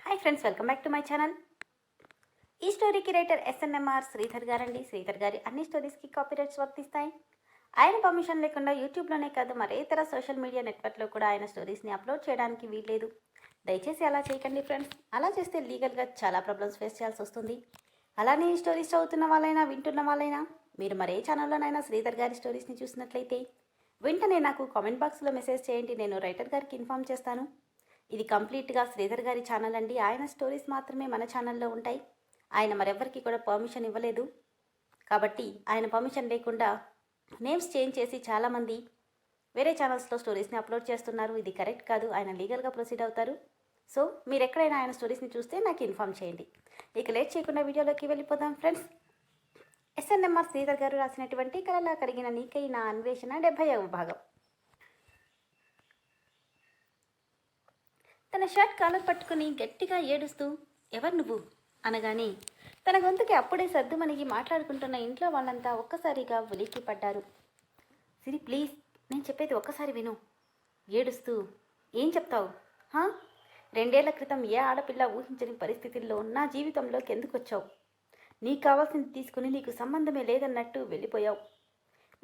Hi friends, welcome back to my channel. ఈ స్టోరీకి writer SNMR Sridhar గారండి. శ్రీధర్ గారి అన్ని స్టోరీస్కి కాపీరైట్స్ వర్తిస్తాయి. ఆయన పర్మిషన్ లేకుండా యూట్యూబ్లోనే కాదు మరే ఇతర సోషల్ మీడియా నెట్వర్క్లో కూడా ఆయన స్టోరీస్ని అప్లోడ్ చేయడానికి వీల్లేదు. దయచేసి అలా చేయకండి ఫ్రెండ్స్. అలా చేస్తే లీగల్గా చాలా ప్రాబ్లమ్స్ ఫేస్ చేయాల్సి వస్తుంది. అలానే ఈ స్టోరీస్ చదువుతున్న వాళ్ళైనా వింటున్న వాళ్ళైనా మీరు మరే ఛానల్లోనైనా శ్రీధర్ గారి స్టోరీస్ని చూసినట్లయితే వెంటనే నాకు కామెంట్ బాక్స్లో మెసేజ్ చేయండి. నేను రైటర్ గారికి ఇన్ఫామ్ చేస్తాను. ఇది కంప్లీట్గా శ్రీధర్ గారి ఛానల్ అండి. ఆయన స్టోరీస్ మాత్రమే మన ఛానల్లో ఉంటాయి. ఆయన మరెవ్వరికి కూడా పర్మిషన్ ఇవ్వలేదు. కాబట్టి ఆయన పర్మిషన్ లేకుండా నేమ్స్ చేంజ్ చేసి చాలామంది వేరే ఛానల్స్లో స్టోరీస్ని అప్లోడ్ చేస్తున్నారు. ఇది కరెక్ట్ కాదు. ఆయన లీగల్గా ప్రొసీడ్ అవుతారు. సో మీరు ఎక్కడైనా ఆయన స్టోరీస్ని చూస్తే నాకు ఇన్ఫామ్ చేయండి. ఇక లేట్ చేయకుండా వీడియోలోకి వెళ్ళిపోదాం ఫ్రెండ్స్. ఎస్ఎన్ఎంఆర్ శ్రీధర్ గారు రాసినటువంటి కలలా కరిగిన నీకై నా అన్వేషణ 70వ భాగం. తన షర్ట్ కాలర్ పట్టుకుని గట్టిగా ఏడుస్తూ ఎవరు నువ్వు అనగానే తన గొంతుకి అప్పుడే సర్దుమణిగి మాట్లాడుకుంటున్న ఇంట్లో వాళ్ళంతా ఒక్కసారిగా ఉలిక్కి పడ్డారు. సిరి ప్లీజ్, నేను చెప్పేది ఒక్కసారి విను. ఏడుస్తూ ఏం చెప్తావు? 2 ఏళ్ల క్రితం ఏ ఆడపిల్ల ఊహించని పరిస్థితుల్లో నా జీవితంలోకి ఎందుకు వచ్చావు? నీకు కావాల్సింది తీసుకుని నీకు సంబంధమే లేదన్నట్టు వెళ్ళిపోయావు.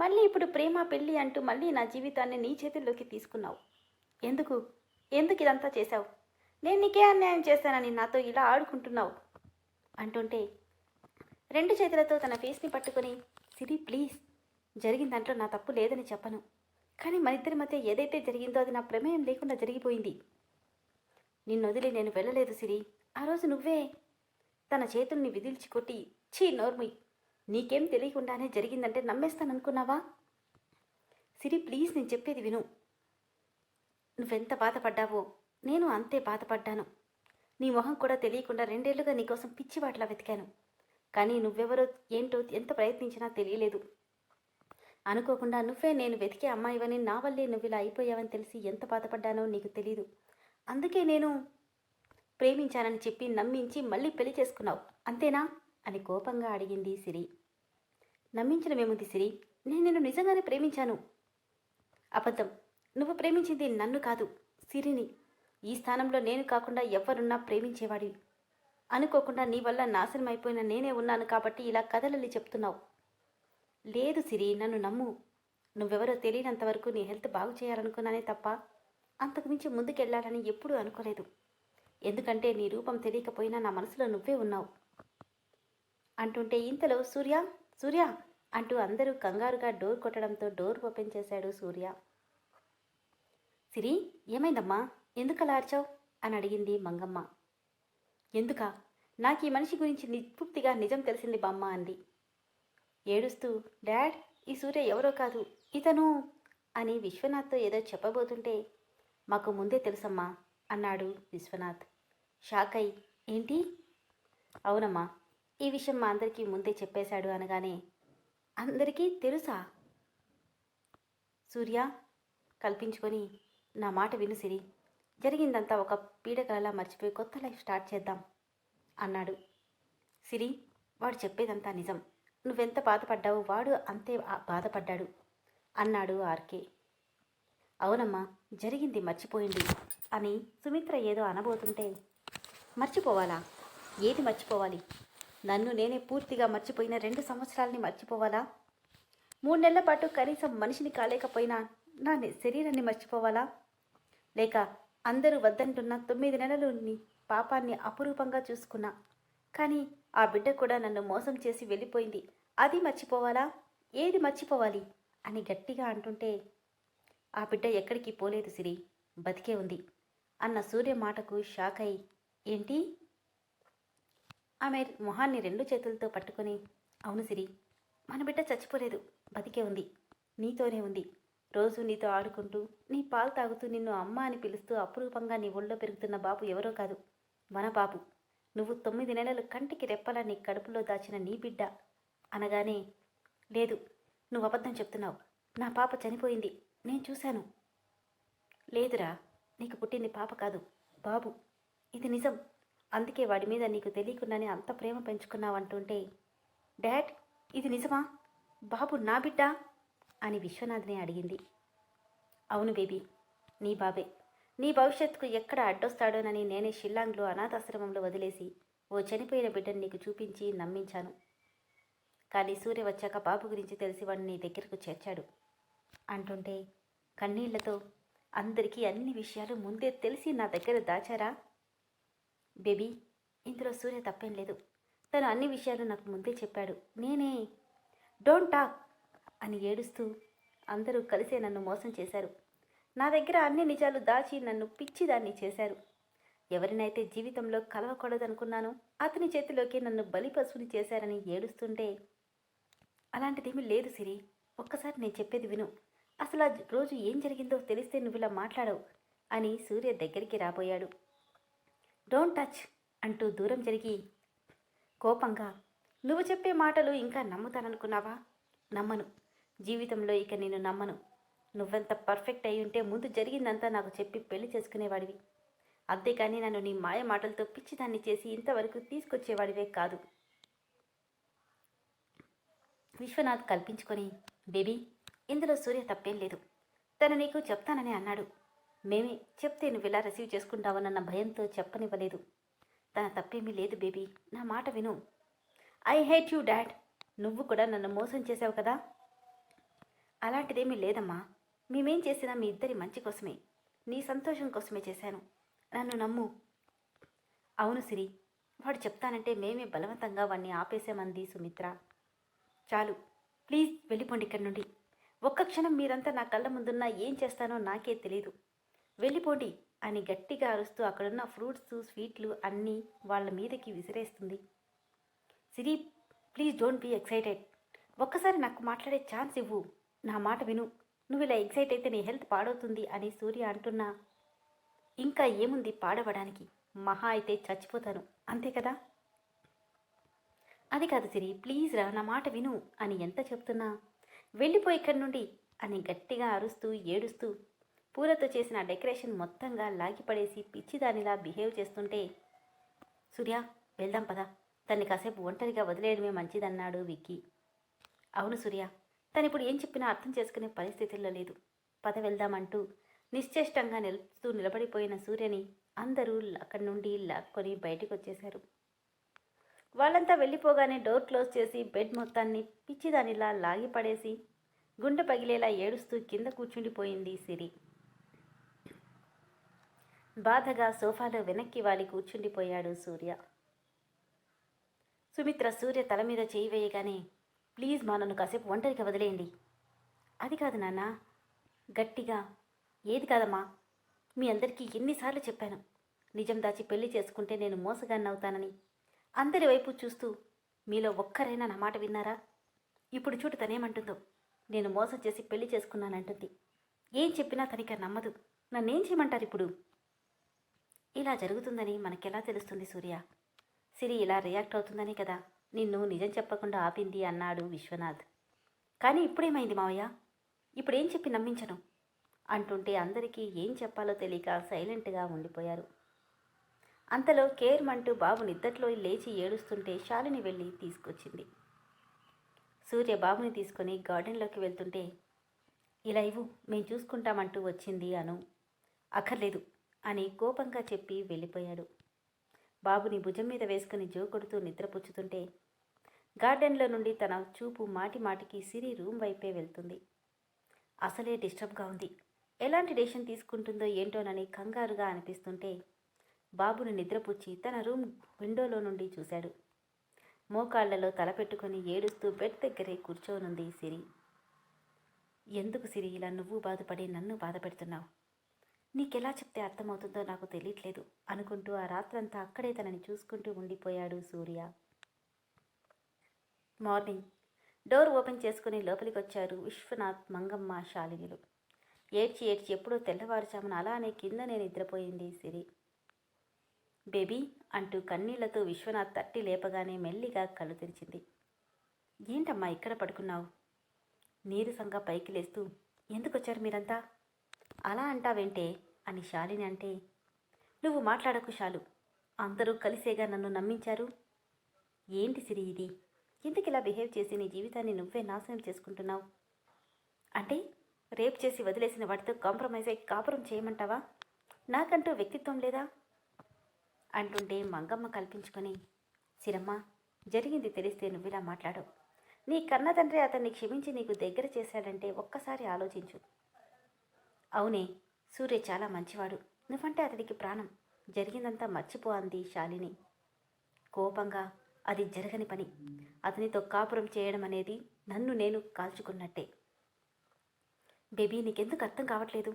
మళ్ళీ ఇప్పుడు ప్రేమ పెళ్ళి అంటూ మళ్ళీ నా జీవితాన్ని నీ చేతుల్లోకి తీసుకున్నావు. ఎందుకు ఇదంతా చేశావు? నేను నీకే అన్యాయం చేశానని నాతో ఇలా ఆడుకుంటున్నావు అంటుంటే 2 చేతులతో తన ఫేస్ని పట్టుకొని సిరి ప్లీజ్, జరిగిన దాంట్లో నా తప్పు లేదని చెప్పను, కానీ మన ఇద్దరి మధ్య ఏదైతే జరిగిందో అది నా ప్రమేయం లేకుండా జరిగిపోయింది. నిన్ను వదిలి నేను వెళ్ళలేదు సిరి. ఆ రోజు నువ్వే తన చేతుల్ని విదిల్చి కొట్టి ఛీ నోర్మి, నీకేం తెలియకుండానే జరిగిందంటే నమ్మేస్తాననుకున్నావా? సిరి ప్లీజ్, నేను చెప్పేది విను. నువ్వెంత బాధపడ్డావో నేను అంతే బాధపడ్డాను. నీ మొహం కూడా తెలియకుండా 2 ఏళ్లుగా నీకోసం పిచ్చివాట్లా వెతికాను. కానీ నువ్వెవరో ఏంటో ఎంత ప్రయత్నించినా తెలియలేదు. అనుకోకుండా నువ్వే నేను వెతికే అమ్మాయివని, నా వల్లే నువ్వు ఇలా అయిపోయావని తెలిసి ఎంత బాధపడ్డానో నీకు తెలీదు. అందుకే నేను ప్రేమించానని చెప్పి నమ్మించి మళ్ళీ పెళ్లి చేసుకున్నావు అంతేనా అని కోపంగా అడిగింది సిరి. నమ్మించడమేముంది సిరి, నేను నిన్ను నిజంగానే ప్రేమించాను. అబద్ధం. నువ్వు ప్రేమించింది నన్ను కాదు, సిరిని. ఈ స్థానంలో నేను కాకుండా ఎవరున్నా ప్రేమించేవాడివి. అనుకోకుండా నీ వల్ల నాశనం అయిపోయిన నేనే ఉన్నాను కాబట్టి ఇలా కథలల్లి చెప్తున్నావు. లేదు సిరి, నన్ను నమ్ము. నువ్వెవరో తెలియనంతవరకు నీ హెల్త్ బాగు చేయాలనుకున్నానే తప్ప అంతకుమించి ముందుకెళ్లాలని ఎప్పుడూ అనుకోలేదు. ఎందుకంటే నీ రూపం తెలియకపోయినా నా మనసులో నువ్వే ఉన్నావు అంటుంటే ఇంతలో సూర్య సూర్య అంటూ అందరూ కంగారుగా డోర్ కొట్టడంతో డోర్ ఓపెన్ చేశాడు సూర్య. సిరి ఏమైందమ్మా, ఎందుకలా అరిచావు అని అడిగింది మంగమ్మ. ఎందుకా? నాకు ఈ మనిషి గురించి పూర్తిగా నిజం తెలిసింది బామ్మ అంది ఏడుస్తూ. డాడ్, ఈ సూర్య ఎవరో కాదు, ఇతను అని విశ్వనాథ్తో ఏదో చెప్పబోతుంటే మాకు ముందే తెలుసమ్మా అన్నాడు విశ్వనాథ్. షాక్ అయి ఏంటి? అవునమ్మా, ఈ విషయం మా అందరికీ ముందే చెప్పేశాడు అనగానే అందరికీ తెలుసా? సూర్య కల్పించుకొని నా మాట విను సిరి, జరిగిందంతా ఒక పీడకలలా మర్చిపోయి కొత్త లైఫ్ స్టార్ట్ చేద్దాం అన్నాడు. సిరి, వాడు చెప్పేదంతా నిజం. నువ్వెంత బాధపడ్డావో వాడు అంతే బాధపడ్డాడు అన్నాడు ఆర్కే. అవునమ్మా, జరిగింది మర్చిపోయింది అని సుమిత్ర ఏదో అనబోతుంటే మర్చిపోవాలా? ఏది మర్చిపోవాలి? నన్ను నేనే పూర్తిగా మర్చిపోయిన 2 సంవత్సరాలని మర్చిపోవాలా? 3 నెలల పాటు కనీసం మనిషిని కాలేకపోయినా నా శరీరాన్ని మర్చిపోవాలా? లేక అందరూ వద్దంటున్న 9 నెలలు నీ పాపాన్ని అపురూపంగా చూసుకున్నా, కానీ ఆ బిడ్డ కూడా నన్ను మోసం చేసి వెళ్ళిపోయింది, అది మర్చిపోవాలా? ఏది మర్చిపోవాలి అని గట్టిగా అంటుంటే ఆ బిడ్డ ఎక్కడికి పోలేదు సిరి, బతికే ఉంది అన్న సూర్య మాటకు షాక్ అయి ఏంటి? ఆమె మొహాన్ని 2 చేతులతో పట్టుకొని అవును సిరి, మన బిడ్డ చచ్చిపోలేదు, బతికే ఉంది, నీతోనే ఉంది. రోజు నీతో ఆడుకుంటూ నీ పాలు తాగుతూ నిన్ను అమ్మ అని పిలుస్తూ అపురూపంగా నీ ఒళ్ళో పెరుగుతున్న బాబు ఎవరో కాదు, మన బాబు. నువ్వు 9 నెలలు కంటికి రెప్పలా నీ కడుపులో దాచిన నీ బిడ్డ అనగానే లేదు, నువ్వు అబద్ధం చెప్తున్నావు, నా పాప చనిపోయింది, నేను చూశాను. లేదురా, నీకు పుట్టింది పాప కాదు, బాబు. ఇది నిజం. అందుకే వాడి మీద నీకు తెలియకుండానే అంత ప్రేమ పెంచుకున్నావంటుంటే డాడ్, ఇది నిజమా? బాబు నా బిడ్డ అని విశ్వనాథ్ని అడిగింది. అవును బేబీ, నీ బాబే. నీ భవిష్యత్తుకు ఎక్కడ అడ్డొస్తాడోనని నేనే షిల్లాంగ్లో అనాథాశ్రమంలో వదిలేసి ఓ చనిపోయిన బిడ్డను నీకు చూపించి నమ్మించాను. కానీ సూర్య వచ్చాక బాబు గురించి తెలిసి వాడిని నీ దగ్గరకు చేర్చాడు అంటుంటే కన్నీళ్లతో, అందరికీ అన్ని విషయాలు ముందే తెలిసి నా దగ్గర దాచారా? బేబీ, ఇందులో సూర్య తప్పేం లేదు. తను అన్ని విషయాలు నాకు ముందే చెప్పాడు. నేనే డోంట్ టాక్ అని ఏడుస్తూ, అందరూ కలిసే నన్ను మోసం చేశారు. నా దగ్గర అన్ని నిజాలు దాచి నన్ను పిచ్చిదాన్ని చేశారు. ఎవరినైతే జీవితంలో కలవకూడదనుకున్నానో అతని చేతిలోకి నన్ను బలిపశువుని చేశారని ఏడుస్తుంటే, అలాంటిదేమీ లేదు సిరి. ఒక్కసారి నేను చెప్పేది విను. అసలు ఆ రోజు ఏం జరిగిందో తెలిస్తే నువ్వు ఇలా మాట్లాడవు అని సూర్య దగ్గరికి రాబోయాడు. డోంట్ టచ్ అంటూ దూరం జరిగి కోపంగా, నువ్వు చెప్పే మాటలు ఇంకా నమ్ముతాననుకున్నావా? నమ్మను. జీవితంలో ఇక నేను నమ్మను. నువ్వెంత పర్ఫెక్ట్ అయి ఉంటే ముందు జరిగిందంతా నాకు చెప్పి పెళ్లి చేసుకునేవాడివి. అంతేకాని నన్ను నీ మాయ మాటలతో పిచ్చిదాన్ని చేసి ఇంతవరకు తీసుకొచ్చేవాడివే కాదు. విశ్వనాథ్ కల్పించుకొని, బేబీ, ఇందులో సూర్య తప్పేం లేదు. తను నీకు చెప్తానని అన్నాడు. మేమే చెప్తే నువ్వు ఇలా రిసీవ్ చేసుకుంటావనన్న భయంతో చెప్పనివ్వలేదు. తన తప్పేమీ లేదు బేబీ, నా మాట విను. I hate you dad. నువ్వు కూడా నన్ను మోసం చేసావు కదా? అలాంటిదేమీ లేదమ్మా. మేమేం చేసినా మీ ఇద్దరి మంచి కోసమే, నీ సంతోషం కోసమే చేశాను. నన్ను నమ్ము. అవును సిరి, వాడు చెప్తానంటే మేమే బలవంతంగా వాడిని ఆపేసామంది సుమిత్ర. చాలు, ప్లీజ్ వెళ్ళిపోండి ఇక్కడి నుండి. ఒక్క క్షణం మీరంతా నా కళ్ళ ముందున్నా ఏం చేస్తానో నాకే తెలీదు. వెళ్ళిపోండి అని గట్టిగా అరుస్తూ అక్కడున్న ఫ్రూట్స్, స్వీట్లు అన్నీ వాళ్ళ మీదకి విసిరేస్తుంది. సిరి, ప్లీజ్ డోంట్ బీ ఎక్సైటెడ్. ఒక్కసారి నాకు మాట్లాడే ఛాన్స్ ఇవ్వు. నా మాట విను. నువ్వు ఇలా ఎక్సైట్ అయితే నీ హెల్త్ పాడవుతుంది అని సూర్య అంటున్నా, ఇంకా ఏముంది పాడవడానికి? మహా అయితే చచ్చిపోతాను, అంతే కదా? అది కాదు సిరి, ప్లీజ్ రా, నా మాట విను అని ఎంత చెప్తున్నా, వెళ్ళిపోయి ఇక్కడి నుండి అని గట్టిగా అరుస్తూ ఏడుస్తూ పూలతో చేసిన డెకరేషన్ మొత్తంగా లాగిపడేసి పిచ్చిదానిలా బిహేవ్ చేస్తుంటే, సూర్య వెళ్దాం పదా, తన్ని కాసేపు ఒంటరిగా వదిలేయడమే మంచిదన్నాడు విక్కీ. అవును సూర్య, తనిప్పుడు ఏం చెప్పినా అర్థం చేసుకునే పరిస్థితుల్లో లేదు. పద వెళ్దామంటూ నిశ్చేష్టంగా నిలబడిపోయిన సూర్యని అందరూ అక్కడి నుండి లాక్కొని బయటకు వచ్చేశారు. వాళ్ళంతా వెళ్ళిపోగానే డోర్ క్లోజ్ చేసి బెడ్ మొత్తాన్ని పిచ్చిదానిలా లాగిపడేసి గుండె పగిలేలా ఏడుస్తూ కింద కూర్చుండిపోయింది సిరి. బాధగా సోఫాలో వెనక్కి వాలి కూర్చుండిపోయాడు సూర్య. సుమిత్ర సూర్య తల మీద చేయి వేయగానే, ప్లీజ్ మా నన్ను కాసేపు ఒంటరిగా వదిలేయండి. అది కాదు నాన్న, గట్టిగా. ఏది కాదమ్మా, మీ అందరికీ ఎన్నిసార్లు చెప్పాను, నిజం దాచి పెళ్లి చేసుకుంటే నేను మోసగాన్నవుతానని. అందరి వైపు చూస్తూ మీలో ఒక్కరైనా నా మాట విన్నారా? ఇప్పుడు చూడు తనేమంటుందో. నేను మోసం చేసి పెళ్లి చేసుకున్నానంటుంది. ఏం చెప్పినా తనిక నమ్మదు. నన్నేం చేయమంటారు ఇప్పుడు? ఇలా జరుగుతుందని మనకెలా తెలుస్తుంది సూర్య? సిరి ఇలా రియాక్ట్ అవుతుందని కదా నిన్ను నిజం చెప్పకుండా ఆపింది అన్నాడు విశ్వనాథ్. కానీ ఇప్పుడేమైంది మావయ్య? ఇప్పుడేం చెప్పి నమ్మించను అంటుంటే అందరికీ ఏం చెప్పాలో తెలియక సైలెంట్గా ఉండిపోయారు. అంతలో కేర్మంటూ బాబు నిద్దట్లో లేచి ఏడుస్తుంటే శాలిని వెళ్ళి తీసుకొచ్చింది. సూర్య బాబుని తీసుకొని గార్డెన్లోకి వెళ్తుంటే, ఇలా ఇవ్వు, మేము చూసుకుంటామంటూ వచ్చింది అను. అక్కర్లేదు అని కోపంగా చెప్పి వెళ్ళిపోయాడు. బాబుని భుజం మీద వేసుకుని జోకొడుతూ నిద్రపుచ్చుతుంటే గార్డెన్లో నుండి తన చూపు మాటి మాటికి సిరి రూమ్ వైపే వెళ్తుంది. అసలే డిస్టర్బ్గా ఉంది. ఎలాంటి డెసిషన్ తీసుకుంటుందో ఏంటోనని కంగారుగా అనిపిస్తుంటే బాబుని నిద్రపుచ్చి తన రూమ్ విండోలో నుండి చూశాడు. మోకాళ్లలో తలపెట్టుకుని ఏడుస్తూ బెడ్ దగ్గరే కూర్చోనుంది సిరి. ఎందుకు సిరి ఇలా నువ్వు బాధపడి నన్ను బాధపెడుతున్నావు? నీకెలా చెప్తే అర్థమవుతుందో నాకు తెలియట్లేదు అనుకుంటూ ఆ రాత్రంతా అక్కడే తనని చూసుకుంటూ ఉండిపోయాడు సూర్య. మార్నింగ్ డోర్ ఓపెన్ చేసుకుని లోపలికి వచ్చారు విశ్వనాథ్, మంగమ్మ, శాలినిలు. ఏడ్చి ఏడ్చి ఎప్పుడో తెల్లవారుజామున అలానే కిందనే నిద్రపోయింది సిరి. బేబీ అంటూ కన్నీళ్లతో విశ్వనాథ్ తట్టి లేపగానే మెల్లిగా కళ్ళు తెరిచింది. ఏంటమ్మా ఇక్కడ పడుకున్నావు? నీరసంగా పైకి లేస్తూ, ఎందుకొచ్చారు మీరంతా? అలా అంటావేంటే అని శాలిని అంటే, నువ్వు మాట్లాడకు శాలు, అందరూ కలిసేగా నన్ను నమ్మించారు. ఏంటి సిరి ఇది? ఎందుకు ఇలా బిహేవ్ చేసి నీ జీవితాన్ని నువ్వే నాశనం చేసుకుంటున్నావు? అంటే రేప్ చేసి వదిలేసిన వాటితో కాంప్రమైజ్ అయి కాపురం చేయమంటావా? నాకంటూ వ్యక్తిత్వం లేదా అంటుంటే మంగమ్మ కల్పించుకొని, సిరమ్మ, జరిగింది తెలిస్తే నువ్విలా మాట్లాడవు. నీ కన్న తండ్రి అతన్ని క్షమించి నీకు దగ్గర చేశాడంటే ఒక్కసారి ఆలోచించు. అవునే, సూర్య చాలా మంచివాడు. నువ్వంటే అతడికి ప్రాణం. జరిగిందంతా మర్చిపో అంది శాలిని కోపంగా. అది జరగని పని. అతనితో కాపురం చేయడం అనేది నన్ను నేను కాల్చుకున్నట్టే. బేబీ, నీకెందుకు అర్థం కావట్లేదు?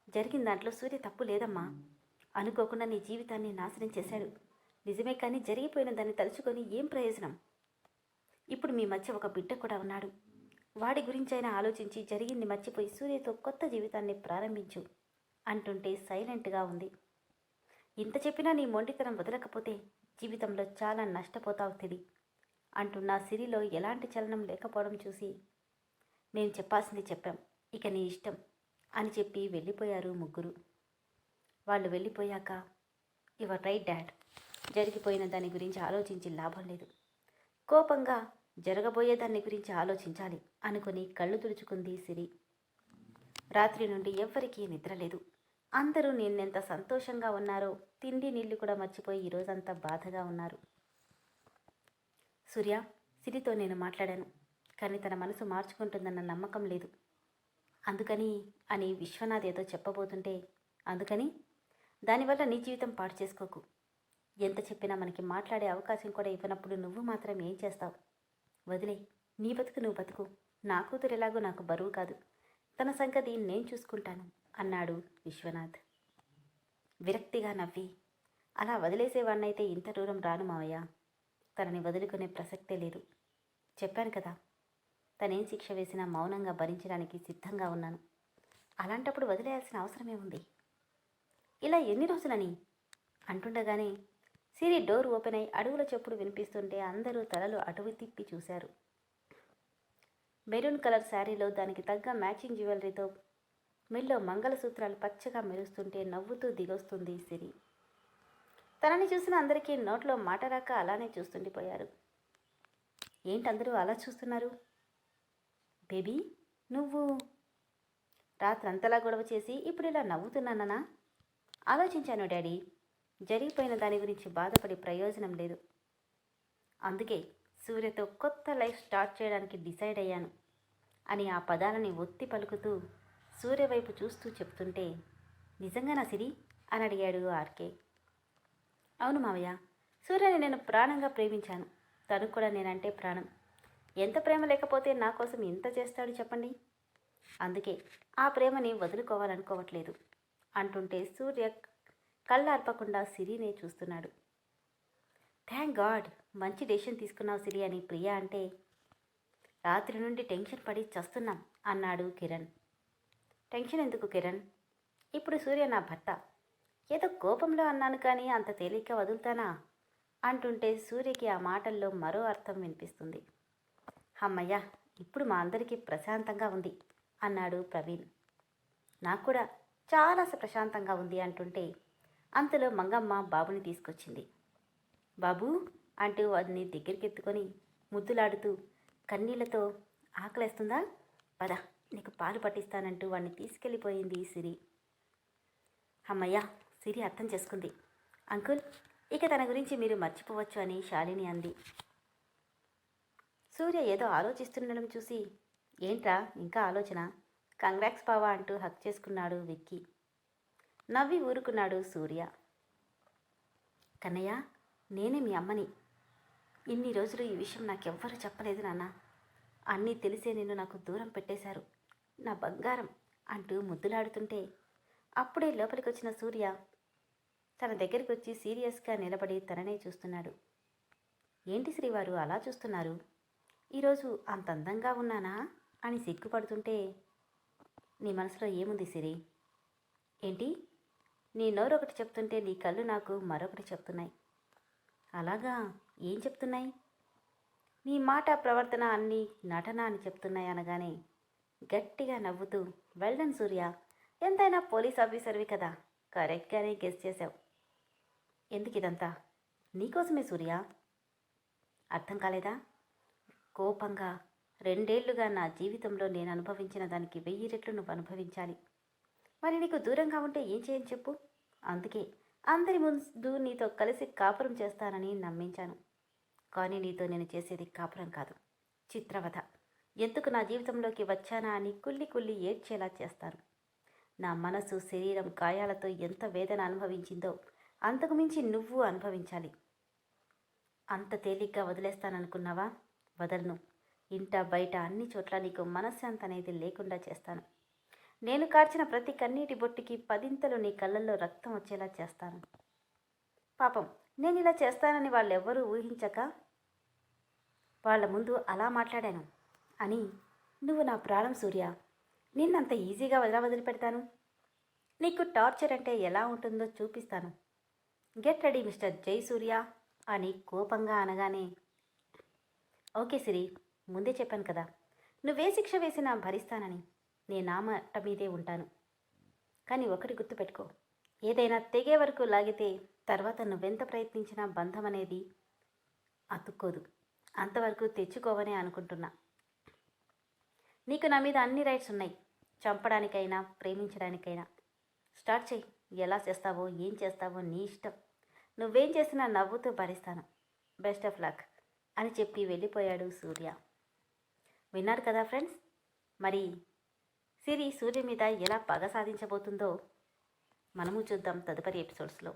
జరిగిన దాంట్లో సూర్య తప్పు లేదమ్మా. అనుకోకుండా నీ జీవితాన్ని నాశనం చేశాడు. నిజమే, కానీ జరిగిపోయిన దాన్ని తలుచుకొని ఏం ప్రయోజనం? ఇప్పుడు మీ మధ్య ఒక బిడ్డ కూడా ఉన్నాడు. వాడి గురించైనా ఆలోచించి జరిగింది మర్చిపోయి సూర్యతో కొత్త జీవితాన్ని ప్రారంభించు అంటుంటే సైలెంట్గా ఉంది. ఇంత చెప్పినా నీ మొండితనం వదలకపోతే జీవితంలో చాలా నష్టపోతావు తెలి అంటున్న సిరిలో ఎలాంటి చలనం లేకపోవడం చూసి, నేను చెప్పాల్సింది చెప్పాం, ఇక నీ ఇష్టం అని చెప్పి వెళ్ళిపోయారు ముగ్గురు. వాళ్ళు వెళ్ళిపోయాక, యువర్ రైట్ డాడ్, జరిగిపోయిన దాని గురించి ఆలోచించి లాభం లేదు. కోపంగా జరగబోయే దాన్ని గురించి ఆలోచించాలి అనుకుని కళ్ళు తుడుచుకుంది సిరి. రాత్రి నుండి ఎవ్వరికీ నిద్రలేదు. అందరూ నిన్నెంత సంతోషంగా ఉన్నారో తిండి నీళ్లు కూడా మర్చిపోయి ఈరోజంతా బాధగా ఉన్నారు. సూర్య, సిరితో నేను మాట్లాడాను, కానీ తన మనసు మార్చుకుంటుందన్న నమ్మకం లేదు. అందుకని అని విశ్వనాథ్ ఏదో చెప్పబోతుంటే, అందుకని దానివల్ల నీ జీవితం పాడు చేసుకోకు. ఎంత చెప్పినా మనకి మాట్లాడే అవకాశం కూడా ఇవ్వనప్పుడు నువ్వు మాత్రం ఏం చేస్తావు? వదిలే, నీ బతుకు నువ్వు బతుకు. నా కూతురు ఎలాగో నాకు బరువు కాదు. తన సంగతి నేను చూసుకుంటాను అన్నాడు విశ్వనాథ్ విరక్తిగా నవ్వి. అలా వదిలేసేవాడినైతే ఇంత దూరం రాను మావయ్య. తనని వదులుకునే ప్రసక్తే లేదు. చెప్పాను కదా, తనేం శిక్ష వేసినా మౌనంగా భరించడానికి సిద్ధంగా ఉన్నాను. అలాంటప్పుడు వదిలేయాల్సిన అవసరమే ఉంది. ఇలా ఎన్ని రోజులని అంటుండగానే సిరి డోర్ ఓపెన్ అయి అడుగుల చప్పుడు వినిపిస్తుంటే అందరూ తలలు అటువి తిప్పి చూశారు. మెరూన్ కలర్ శారీలో దానికి తగ్గ మ్యాచింగ్ జ్యువెలరీతో మెల్లో మంగళసూత్రాలు పచ్చగా మెరుస్తుంటే నవ్వుతూ దిగొస్తుంది సిరి. తనని చూసిన అందరికీ నోట్లో మాట రాక అలానే చూస్తుండిపోయారు. ఏంటందరూ అలా చూస్తున్నారు? బేబీ, నువ్వు రాత్రంతలా గొడవ చేసి ఇప్పుడు ఇలా నవ్వుతున్నానా? ఆలోచించాను డాడీ. జరిగిపోయిన దాని గురించి బాధపడి ప్రయోజనం లేదు. అందుకే సూర్యతో కొత్త లైఫ్ స్టార్ట్ చేయడానికి డిసైడ్ అయ్యాను అని ఆ పదాలని ఒత్తి పలుకుతూ సూర్య వైపు చూస్తూ చెప్తుంటే, నిజంగానా సిరి అని అడిగాడు ఆర్కే. అవును మావయ్య, సూర్యని నేను ప్రాణంగా ప్రేమించాను. తను కూడా నేనంటే ప్రాణం. ఎంత ప్రేమ లేకపోతే నా కోసం ఎంత చేస్తాడు చెప్పండి. అందుకే ఆ ప్రేమని వదులుకోవాలనుకోవట్లేదు అంటుంటే సూర్య కళ్ళార్పకుండా సిరినే చూస్తున్నాడు. థ్యాంక్ గాడ్, మంచి డెసిషన్ తీసుకున్నావు సిరి అని ప్రియా అంటే, రాత్రి నుండి టెన్షన్ పడి చస్తున్నాం అన్నాడు కిరణ్. టెన్షన్ ఎందుకు కిరణ్? ఇప్పుడు సూర్య నా భర్త. ఏదో కోపంలో అన్నాను కానీ అంత తేలిగ్గా వదులుతానా అంటుంటే సూర్యకి ఆ మాటల్లో మరో అర్థం వినిపిస్తుంది. అమ్మయ్య, ఇప్పుడు మా అందరికీ ప్రశాంతంగా ఉంది అన్నాడు ప్రవీణ్. నాకు కూడా చాలా ప్రశాంతంగా ఉంది అంటుంటే అంతలో మంగమ్మ బాబుని తీసుకొచ్చింది. బాబు అంటూ వాడిని దగ్గరికి ఎత్తుకొని ముద్దులాడుతూ కన్నీళ్లతో, ఆకలేస్తుందా? పద, నీకు పాలు పట్టిస్తానంటూ వాడిని తీసుకెళ్ళిపోయింది సిరి. అమ్మయ్య, సిరి అర్థం చేసుకుంది. అంకుల్, ఇక తన గురించి మీరు మర్చిపోవచ్చు అని శాలిని అంది. సూర్య ఏదో ఆలోచిస్తుండడం చూసి, ఏంట్రా ఇంకా ఆలోచన? కంగ్రాట్స్ బావా అంటూ హక్ చేసుకున్నాడు విక్కీ. నవ్వి ఊరుకున్నాడు సూర్య. కన్నయ్య, నేనే మీ అమ్మని. ఇన్ని రోజులు ఈ విషయం నాకెవ్వరూ చెప్పలేదు నాన్న. అన్నీ తెలిసే నిన్ను నాకు దూరం పెట్టేశారు, నా బంగారం అంటూ ముద్దులాడుతుంటే అప్పుడే లోపలికి వచ్చిన సూర్య తన దగ్గరికి వచ్చి సీరియస్గా నిలబడి తననే చూస్తున్నాడు. ఏంటి శ్రీవారు అలా చూస్తున్నారు? ఈరోజు అంత అందంగా ఉన్నానా అని సిగ్గుపడుతుంటే, నీ మనసులో ఏముంది సిరి? ఏంటి? నీ నోరు ఒకటి చెప్తుంటే నీ కళ్ళు నాకు మరొకటి చెప్తున్నాయి. అలాగా, ఏం చెప్తున్నాయి? నీ మాట ప్రవర్తన అన్నీ నటన అని చెప్తున్నాయి అనగానే గట్టిగా నవ్వుతూ, వెల్డన్ సూర్య, ఎంతైనా పోలీస్ ఆఫీసర్వి కదా, కరెక్ట్గానే గెస్ చేశావు. ఎందుకు ఇదంతా? నీకోసమే సూర్య. అర్థం కాలేదా? కోపంగా, 2 ఏళ్లుగా నా జీవితంలో నేను అనుభవించిన దానికి 1000 రెట్లు నువ్వు అనుభవించాలి. మరి నీకు దూరంగా ఉంటే ఏం చేయని చెప్పు? అందుకే అందరి ముందు నీతో కలిసి కాపురం చేస్తానని నమ్మించాను. కానీ నీతో నేను చేసేది కాపురం కాదు, చిత్రవధ. ఎందుకు నా జీవితంలోకి వచ్చానా అని కుళ్ళి కుళ్ళి ఏడ్చేలా చేస్తాను. నా మనసు శరీరం గాయాలతో ఎంత వేదన అనుభవించిందో అంతకు మించి నువ్వు అనుభవించాలి. అంత తేలిగ్గా వదిలేస్తాననుకున్నావా? వదలను. ఇంట బయట అన్ని చోట్ల నీకు మనశ్శాంతి అనేది లేకుండా చేస్తాను. నేను కార్చిన ప్రతి కన్నీటి బొట్టుకి 10 నీ కళ్ళల్లో రక్తం వచ్చేలా చేస్తాను. పాపం నేను ఇలా చేస్తానని వాళ్ళెవ్వరూ ఊహించక వాళ్ళ ముందు అలా మాట్లాడాను అని నువ్వు నా ప్రాణం సూర్య. నిన్నంత ఈజీగా వదిలిపెడతాను? నీకు టార్చర్ అంటే ఎలా ఉంటుందో చూపిస్తాను. గెట్ రెడీ మిస్టర్ జయసూర్య అని కోపంగా అనగానే, ఓకే సిరి, ముందే చెప్పాను కదా నువ్వే శిక్ష వేసినా భరిస్తానని. నీ మాట మీదే ఉంటాను. కానీ ఒకటి గుర్తుపెట్టుకో, ఏదైనా తెగే వరకు లాగితే తర్వాత నువ్వెంత ప్రయత్నించినా బంధం అనేది అతుక్కోదు. అంతవరకు తెచ్చుకోవనే అనుకుంటున్నా. నీకు నా మీద అన్ని రైట్స్ ఉన్నాయి, చంపడానికైనా ప్రేమించడానికైనా. స్టార్ట్ చెయ్యి. ఎలా చేస్తావో ఏం చేస్తావో నీ ఇష్టం. నువ్వేం చేసినా నవ్వుతూ భరిస్తాను. బెస్ట్ ఆఫ్ లక్ అని చెప్పి వెళ్ళిపోయాడు సూర్య. విన్నారు కదా ఫ్రెండ్స్, మరి సిరి సూర్య మీద ఎలా పగ సాధించబోతుందో మనము చూద్దాం తదుపరి ఎపిసోడ్స్లో.